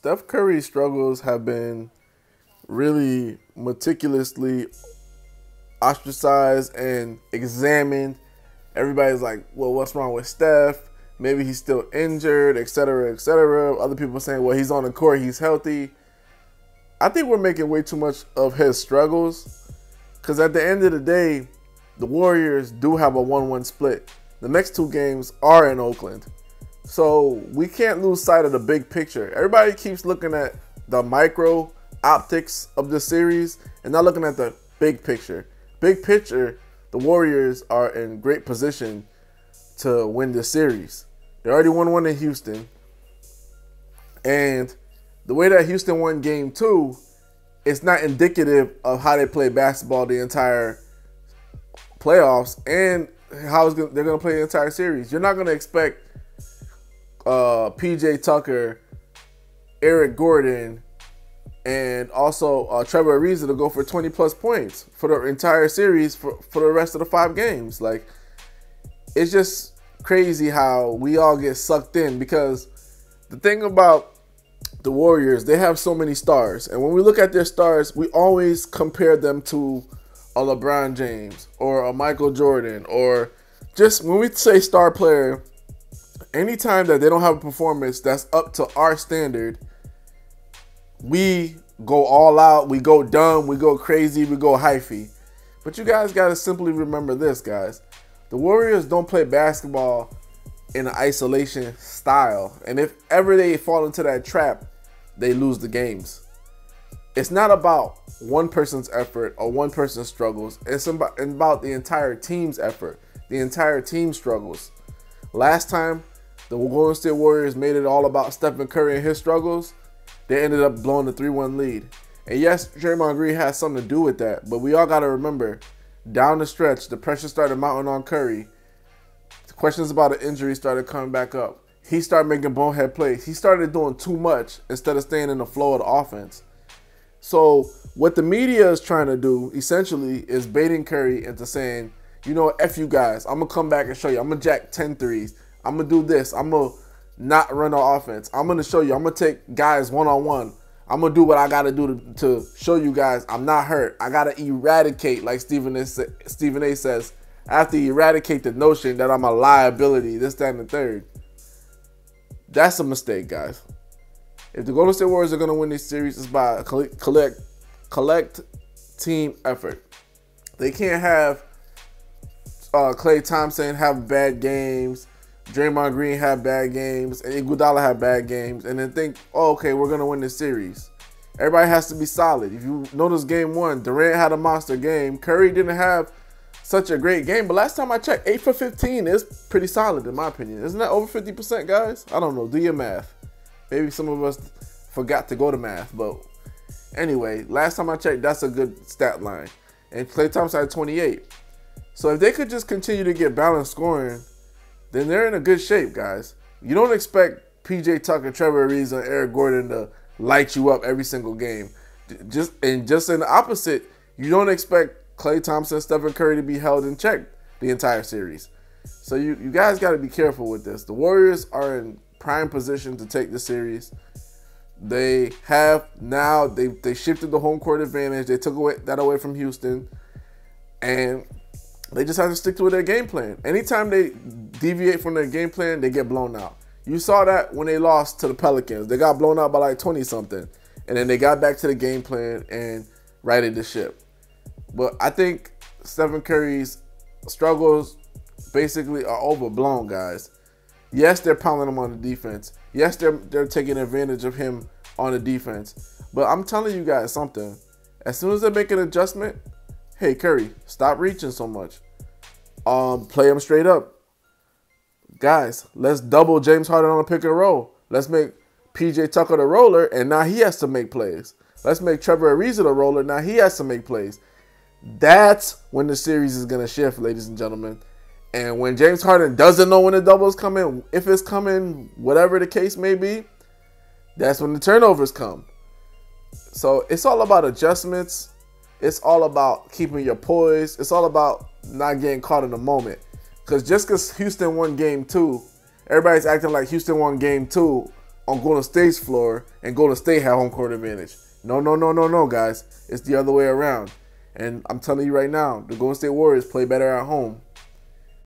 Steph Curry's struggles have been really meticulously ostracized and examined. Everybody's like, well, what's wrong with Steph? Maybe he's still injured, etc., etc. Other people saying, well, he's on the court, he's healthy. I think we're making way too much of his struggles, because at the end of the day, the Warriors do have a 1-1 split. The next 2 games are in Oakland. So we can't lose sight of the big picture. Everybody keeps looking at the micro optics of the series and not looking at the big picture. Big picture, the Warriors are in great position to win the series. They already won one in Houston. And the way that Houston won game 2, it's not indicative of how they play basketball the entire playoffs and how they're going to play the entire series. You're not going to expect PJ Tucker, Eric Gordon, and also Trevor Ariza to go for 20-plus points for the entire series for the rest of the 5 games. Like, it's just crazy how we all get sucked in, because the thing about the Warriors, they have so many stars. And when we look at their stars, we always compare them to a LeBron James or a Michael Jordan, or just when we say star player, anytime that they don't have a performance that's up to our standard, we go all out, we go dumb, we go crazy, we go hyphy. But you guys got to simply remember this, guys. The Warriors don't play basketball in an isolation style. And if ever they fall into that trap, they lose the games. It's not about one person's effort or one person's struggles. It's about the entire team's effort, the entire team struggles. Last time the Golden State Warriors made it all about Stephen Curry and his struggles, they ended up blowing the 3-1 lead. And yes, Draymond Green has something to do with that, but we all got to remember, down the stretch, the pressure started mounting on Curry. The questions about an injury started coming back up. He started making bonehead plays. He started doing too much instead of staying in the flow of the offense. So what the media is trying to do, essentially, is baiting Curry into saying, you know, F you guys, I'm going to come back and show you. I'm going to jack 10 threes. I'm going to do this. I'm going to not run the offense. I'm going to show you. I'm going to take guys one-on-one. I'm going to do what I got to do to show you guys I'm not hurt. I got to eradicate, like Stephen A. says, I have to eradicate the notion that I'm a liability, this, that, and the third. That's a mistake, guys. If the Golden State Warriors are going to win this series, it's by a collect team effort. They can't have Klay Thompson have bad games, Draymond Green have bad games, and Iguodala have bad games, and then think, oh, okay, we're going to win this series. Everybody has to be solid. If you notice game 1, Durant had a monster game. Curry didn't have such a great game, but last time I checked, 8 for 15 is pretty solid in my opinion. Isn't that over 50%, guys? I don't know. Do your math. Maybe some of us forgot to go to math, but anyway, last time I checked, that's a good stat line. And Klay Thompson had 28. So if they could just continue to get balanced scoring, then they're in a good shape, guys. You don't expect PJ Tucker, Trevor Ariza, and Eric Gordon to light you up every single game. Just in the opposite, you don't expect Klay Thompson, Stephen Curry to be held in check the entire series. So you guys got to be careful with this. The Warriors are in prime position to take the series. They have now, they shifted the home court advantage. They took that away from Houston. And they just have to stick to their game plan. Anytime they deviate from their game plan, they get blown out. You saw that when they lost to the Pelicans. They got blown out by like 20-something. And then they got back to the game plan and righted the ship. But I think Stephen Curry's struggles basically are overblown, guys. Yes, they're pounding him on the defense. Yes, they're taking advantage of him on the defense. But I'm telling you guys something. As soon as they make an adjustment, hey, Curry, stop reaching so much. Play him straight up. Guys, let's double James Harden on a pick and roll. Let's make PJ Tucker the roller, and now he has to make plays. Let's make Trevor Ariza the roller. Now he has to make plays. That's when the series is going to shift, ladies and gentlemen. And when James Harden doesn't know when the double is coming, if it's coming, whatever the case may be, that's when the turnovers come. So it's all about adjustments. It's all about keeping your poise. It's all about not getting caught in the moment. Because just because Houston won game 2, everybody's acting like Houston won game 2 on Golden State's floor and Golden State had home court advantage. No, guys. It's the other way around. And I'm telling you right now, the Golden State Warriors play better at home.